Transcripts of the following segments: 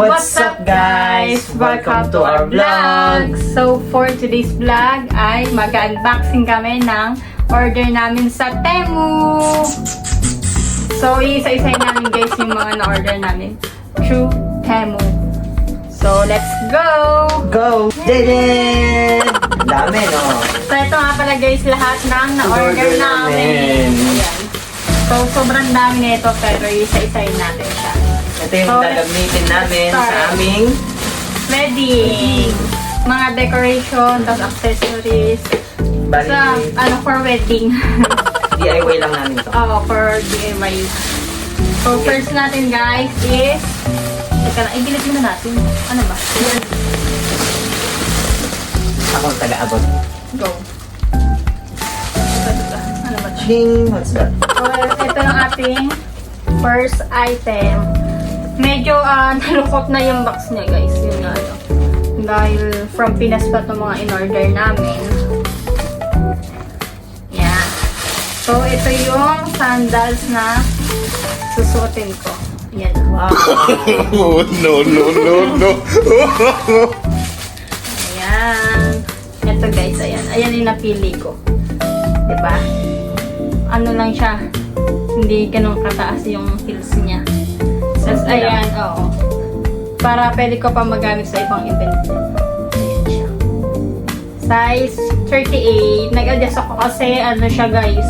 What's up guys? Welcome to our vlog! So for today's vlog ay mag-unboxing kami ng order namin sa Temu. So isa-isahin namin guys yung mga na-order namin through Temu. So let's go! Go! Dede! Dami no? So ito nga pala guys lahat ng na-order namin. Ayan. So sobrang dami nito pero isa-isahin natin siya. Ito yung gagamitin namin sa aming wedding. Mga decoration, tapos accessories. bali, Sa, for wedding. DIY lang namin to. Oo, for DIY. So, first natin guys is... Teka lang, ibilit muna natin. Ano ba? Ako ang taga-abot. Go. Ano ba? Ching! What's that? So, ito ang ating first item. Medyo nalukot na yung box niya guys. Yun nga, ano. Dahil from Pinas pa itong mga in-order namin. Yan. So, ito yung sandals na susuotin ko. Yan. Wow. Oh, no. Ayan. Ito guys, ayan. Ayan yung napili ko. Diba? Ano lang siya. Hindi ganun kataas yung heels niya. Tapos ayan, oo. Para pwede ko pa magamit sa ibang event. Ayan siya. Size 38. Nag-adjust ako kasi ano siya guys,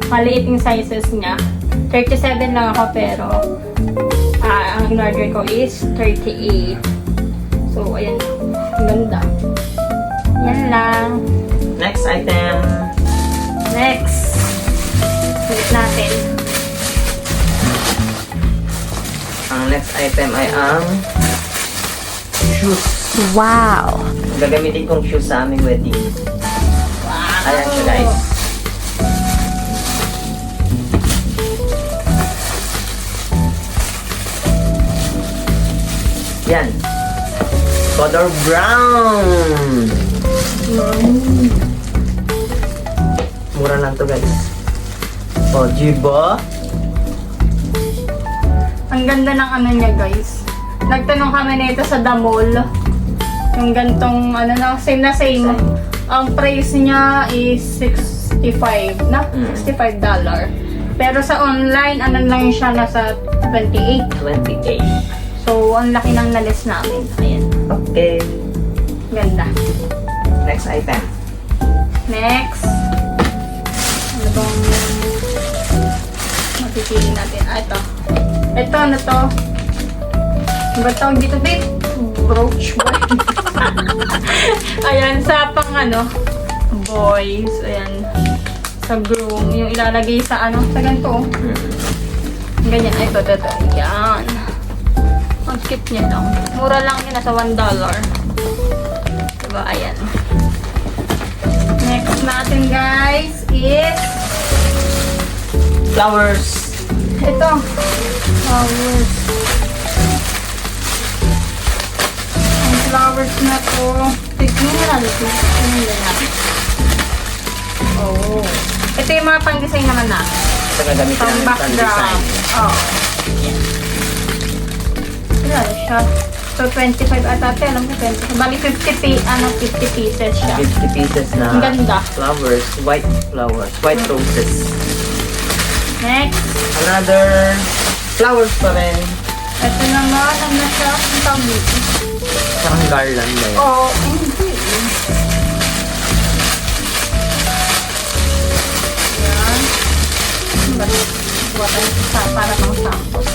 maliit yung sizes niya. 37 lang ako pero ang in-order ko is 38. So, ayan. Ang ganda. Yan lang. Next item. Next. Ulit natin. Ang next item ay ang shoes. Wow! Ang gagamitin kong shoes sa aming wedding. Wow! Ayan siya guys. Yan. Color brown. Mura lang to guys. O, diba? Ang ganda ng ano niya guys. Nagtanong kami nito sa The Mall. Yung gantong ano na, same na same. Ang price niya is $65 na? $65. Pero sa online, ano lang siya, nasa 28. 28. So, ang laki ng nalis namin. Ayan. Okay. Ganda. Next item. Next. Ano bang mapipili natin? Ito. Ito, ano to? Ano ba tawag dito, babe? Brooch ba? Ayan, sa pang ano, boys. Ayan. Sa groom. Yung ilalagay sa ano, sa ganito. Ganyan. Ito. Yan. Ang cute niya lang. Mura lang yun, nasa $1. Diba? Ayan. Next natin guys is Flowers. ito. Flowers. Ang flowers na to. Tignan mo natin. Tignan natin. Oh. Ito yung mga pang-design naman natin. Ito gagamitin Pang namin pang design. background. Oh. Yan. Wala siya. So, 25 ata. Alam ko 20. Bali, 50 pieces siya. 50 pieces na Ang ganda. flowers. White flowers. White roses. Next. Another flowers pa rin. Ito naman. Ano na siya? Ang tawag dito. Parang garland na yun. Oh, hindi. Yan. Buat tayo sa para pang sampos.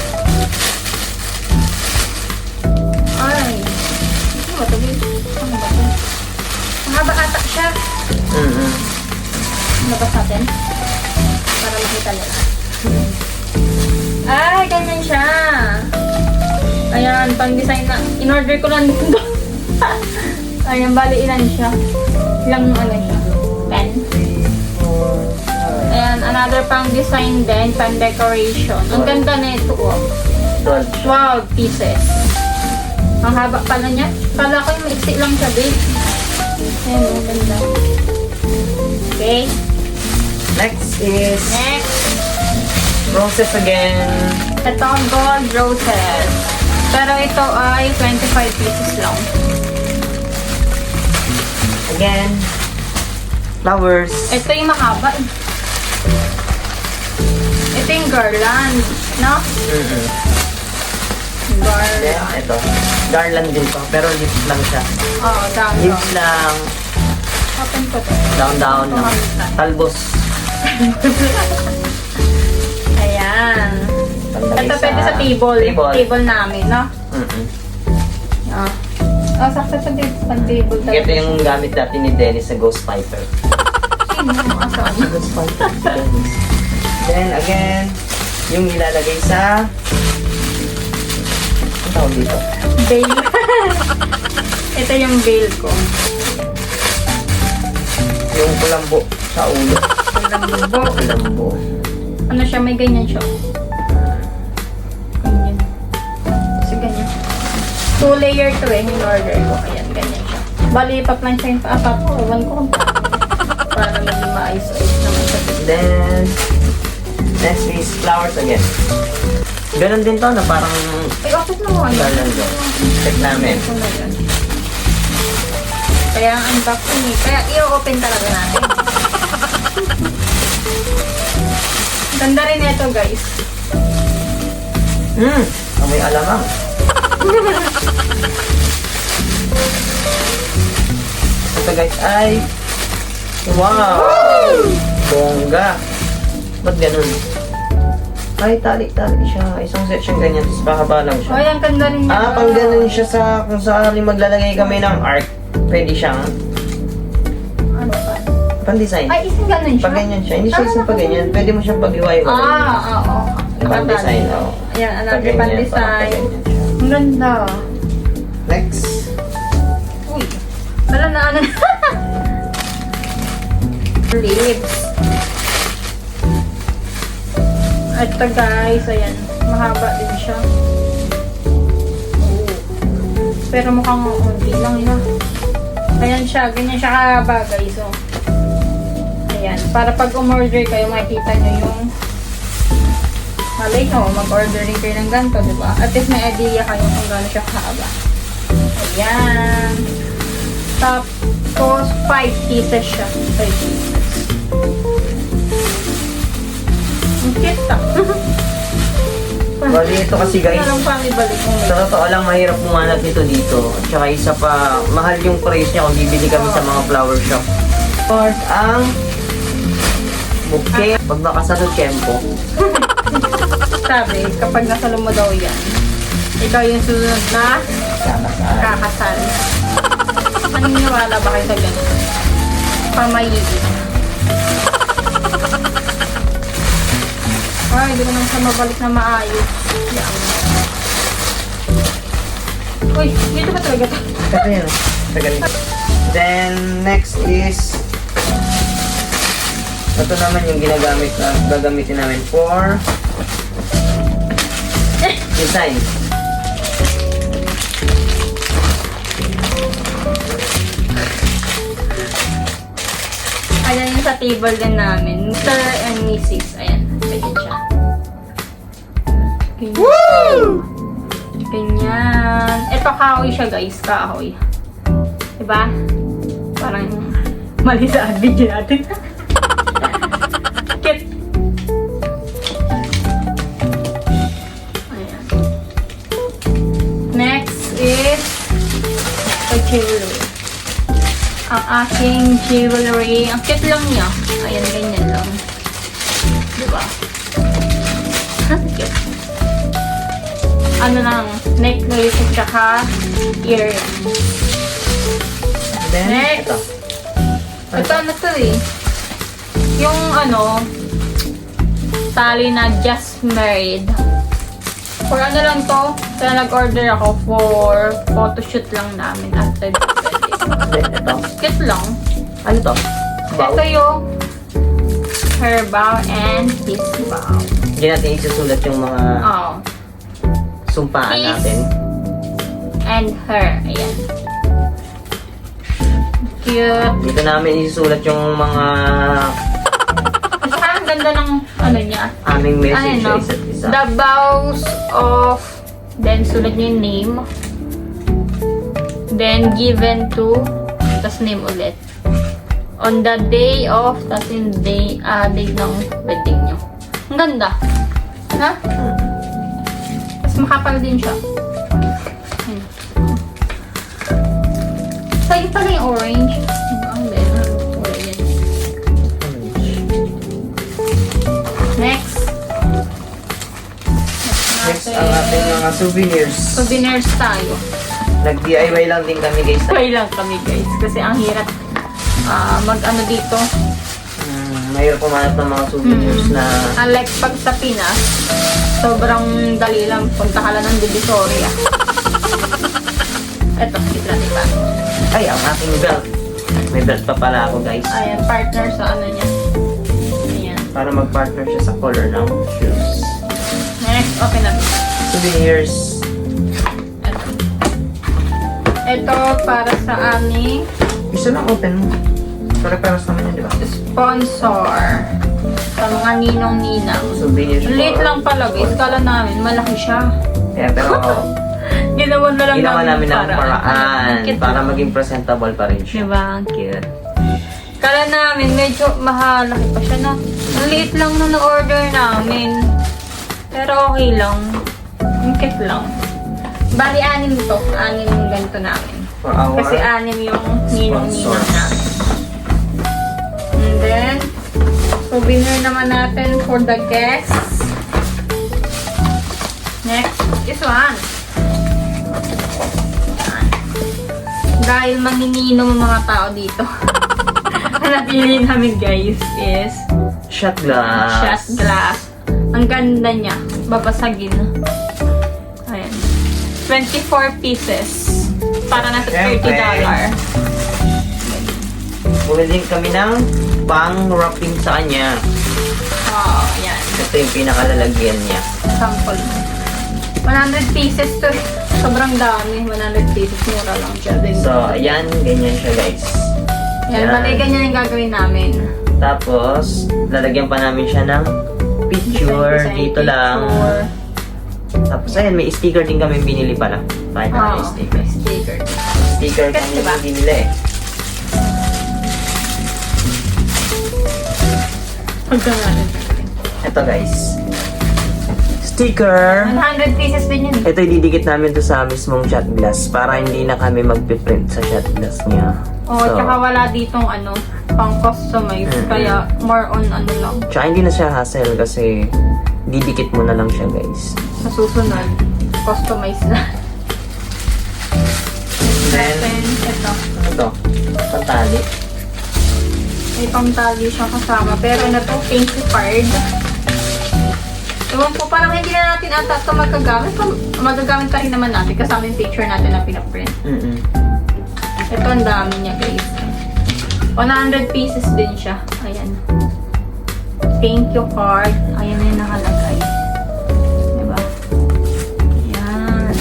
Ay. Ano ba ito? Ano ba ito? Mahaba ata siya. Labas natin. Para makita nila. Ay, ganyan siya. Ayan, pang-design na. In-order ko lang dito. Ayan, bali ilan siya. Ilang ano siya. 10. Ayan, another pang-design din, pang-decoration. Ang ganda na ito, oh. 12 pieces. Ang haba pala niya. Kala ko yung maiksi lang siya, babe. Ayan, ang ganda. Okay. Next is Next. roses again. Ito ang gold roses. Pero ito ay 25 pieces lang. Again, flowers. Ito yung mahaba. Ito yung garland, no? Mm-mm. Garland. Then, ito. Garland din to. Pero lips lang siya. Oo, down. Lips lang. Open ko to. Down lang. Tumamitan. Talbos. Ayan. Pandagay Ito pwede sa table. Table namin, no? Mm-mm. Ah. Oh, sakto sa table talaga. Ito yung gamit natin ni Dennis sa Ghost Fighter. Sino? Asan? Ghost Fighter si Dennis. Then again, yung ilalagay sa... Ang tawag dito? Veil. Ito yung veil ko. Yung kulambo sa ulo. Lambo. Kulambo. Ano siya? May ganyan siya. Ganyan. Kasi ganyan. 2 layer to eh, yung order ko. Ayan, ganyan siya. Bali, pa-plancha yung paapa ko. Ewan ko kung para maging maayos-ayos naman siya. Then, next is flowers again. Ganon din to na parang Ay, opit na mo. Ano? garland to. Check namin. Ito na yun. Kaya ang unboxing eh. Kaya i-open talaga natin. Ganda rin ito, guys. May alamang. Ito guys ay wow! Bongga! Ba't ganun? Ay, tali-tali siya. Isang set siyang ganyan, tapos pahaba lang siya. Ay, ang ganda rin niya. Pang ganun siya sa kung saan maglalagay kami ng art. Pwede siyang Ano ba? pan-design. Ay, isang ganun siya. Pag ganyan siya. Hindi siya isang pag ganyan. Pwede mo siyang pag-iwa-iwa. Oo. Pan-design, oo. Ayan, Pag another ganyan, pan-design. parang pag ganyan siya. Ang ganda. Next. Uy. Wala na ano. Lips. Ito guys, ayan. Mahaba din siya. Oo. Pero mukhang unti lang yun. Ayan siya, ganyan siya kahaba guys. So, ayan. Para pag umorder kayo, makikita nyo yung malay nyo, mag-order rin kayo ng ganito, diba? At least may idea kayo kung gano'n siya kahaba. Ayan. Tapos, 5 pieces siya. 5 pieces. Ang cute ah. Bali, ito kasi guys. Anong pamibalik mo? Sa totoo lang, mahirap pumanap nito dito. At saka isa pa, mahal yung price niya kung bibili kami sa mga flower shop. Tapos, ang bouquet. Pag nakasalot tempo. Sabi, kapag nasalo mo daw yan, ikaw yung sunod na Kakasaan. kakasal. Naniniwala ba kayo sa ganun? Pamayigit. Ay, hindi ko naman siya mabalik na maayos. Yan. Uy, dito ba talaga ito? Ito yun. Tagal. Then, next is ito naman yung gagamitin namin for design. Ayan yung sa table din namin. Mr. and Mrs. Ayan, ganyan siya. Ganyan. Ganyan. Ito kahoy siya guys, kahoy. Diba? Parang mali sa video natin. Cute. Ayan. Next is the jewelry. Ang aking jewelry. Ang cute lang niya. Ayan, ganyan lang. Diba? Cute. Ano lang, necklace at saka earring. Then, Next. ito. Ito ano to eh. Yung ano, tali na just married. For ano lang to, kaya nag-order ako for photoshoot lang namin after the wedding. Then, ito. Cute lang. Ano to? Bow. Ito yung her bow and his bow. Hindi natin isusulat yung mga Oh. sumpaan His natin. and her. Ayan. Cute. Dito namin isusulat yung mga At saka ang ganda ng ano niya. aming message Ano, sa isa't isa. the vows of Then, sulat nyo yung name. Then, given to, tas name ulit. On the day of, tas yung day, date ng wedding nyo. Ang ganda. Ha? Tas makapal din siya. Sa'yo pala yung orange. Ang ganda. Kulay yan. Next. Next, ang ating mga souvenirs. Souvenirs tayo. Nag-DIY lang din kami guys. Try lang kami guys. Kasi ang hirap mag-ano dito. Mahirap pumanap ng mga souvenirs na Unlike pag sa Pinas, sobrang dali lang. Punta ka lang ng Divisoria. Eto, kita diba? ay, ang aking belt. May belt pa pala ako guys. Ayan, partner sa ano niya. Ayan. Para mag-partner siya sa color ng shoes. Next, open na. Souvenirs. Eto. Ito para sa aming Isa lang open mo. Pare-paras naman yun, di ba? sponsor. Sa mga ninong-ninang. Souvenirs. Late lang pala guys. Kala namin, malaki siya. Kaya pero Ginawa na lang ginawa namin ng para- paraan Cute. para maging presentable pa rin siya. Diba? Ang cute. Kala namin, medyo mahalaki pa siya na. Ang liit lang na na-order namin. Pero okay lang. Ang cute lang. Bali, 6 to. 6 yung ganito namin. For our Kasi 6 yung ninong-ninang sponsors. namin. And then, souvenir naman natin for the guests. Next is one. Yan. Dahil manininom ang mga tao dito. Ang napili namin guys is shot glass. shot glass. Ang ganda niya. Babasagin. Ayan. 24 pieces. Para nasa $30. Siyempre. Bumili kami ng pang-wrapping sa kanya. Wow, ayan. Ito yung pinakalalagyan niya. Sample. 100 pieces to. Sobrang dami. 100 pieces. Mura lang siya. Din. So, ayan, ganyan siya guys. Yan, bali ganyan yung gagawin namin. Tapos, lalagyan pa namin siya ng picture Design dito lang. picture. Tapos, ayan, may sticker din kami binili pala. Pakita Oo, namin yung sticker. sticker. Sticker Kasi kami diba? binili eh. Pagkakaroon. Ito guys. Sticker. 100 pieces din yun. Ito ididikit namin to sa mismong shot glass para hindi na kami magpiprint sa shot glass niya. Oh, tsaka wala ditong ano, pang customize. Kaya more on ano lang. Tsaka hindi na siya hassle kasi didikit mo na lang siya guys. Sa susunod, customize na. Then, Then, ito. ito. Pantali. May pangtali siya kasama. Pero ano to, thank you card. Ewan ko, parang hindi na natin ata ito magagamit. Magagamit pa rin naman natin kasama yung picture natin na pinaprint. Ito ang dami niya guys. 100 pieces din siya. Ayan. Thank you card. Ayan na yung nakalagay. Diba? Ayan.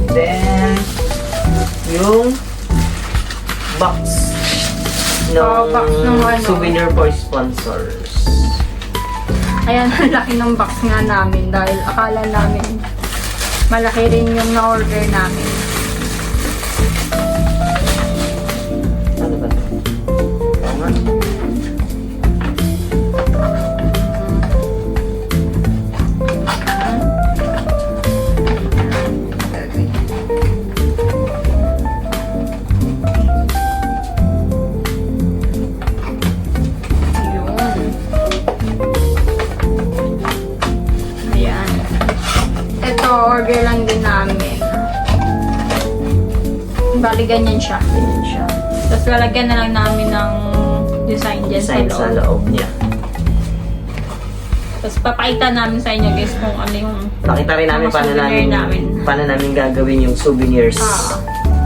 Then, yung box box ng ano. souvenir for sponsors. Ayan, ang laki ng box nga namin dahil akala namin malaki rin yung na-order namin. Ano ba ito? Tama. Yun. Ayan. Ito, order lang din namin. Bali, ganyan siya. Ganyan siya. Tapos lalagyan na lang namin ng design dyan Design sa sa loob. loob niya. Tapos papakita namin sa inyo guys kung ano yung Pakita rin namin mga paano souvenir namin, paano namin gagawin yung souvenirs. Ah.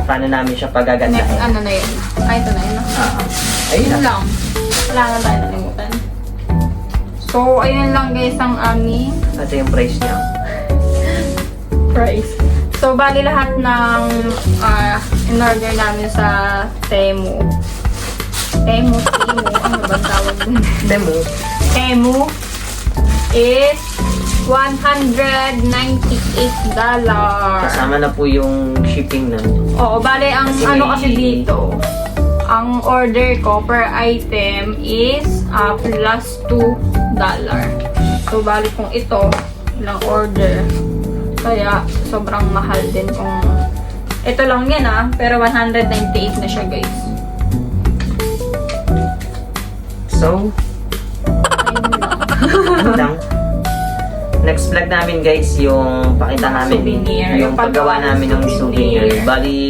Paano namin siya Next, pagagandahin. ano na yun? Ay, ito na yun. Ayun Yun na. lang. Wala na tayo nalimutan. So, ayun lang guys ang aming Ito yung price niya. price. So, bali lahat ng in-order namin sa Temu. Temu, ano ba tawag dun? Demo. Temu is $198. Kasama na po yung shipping nun. Oo, bale ang Kasi ano may- kasi dito, ang order ko per item is plus $2. So, bale kung ito, ilang order, kaya sobrang mahal din kung ito lang yan pero 198 na siya guys. So, Ayun lang. lang. Next vlog namin guys, yung pakita Mga namin souvenir, yung paggawa namin ng souvenir. souvenir. Bali,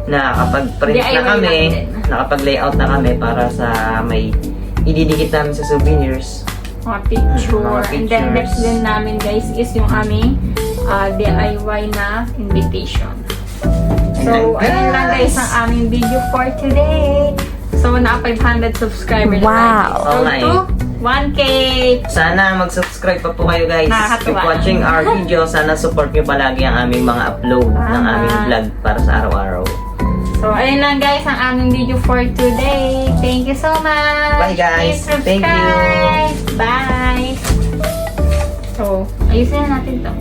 nakakapag-print na DIY kami, lang din. nakapag-layout na kami para sa may ididikit namin sa souvenirs. Mga picture. Mga And then pictures. next din namin guys is yung aming DIY na invitation. So, And then, ayun lang guys ang aming video for today. So, na 500 subscribers na tayo. So, Okay. to 1K. Sana mag-subscribe pa po kayo guys. Nakakatuwa. Keep watching our video. Sana support nyo palagi ang aming mga upload ng Tama. aming vlog para sa araw-araw. So, ayun lang guys ang aming video for today. Thank you so much. Bye, guys. Please Thank you. subscribe. Bye. So, ayusin na natin to.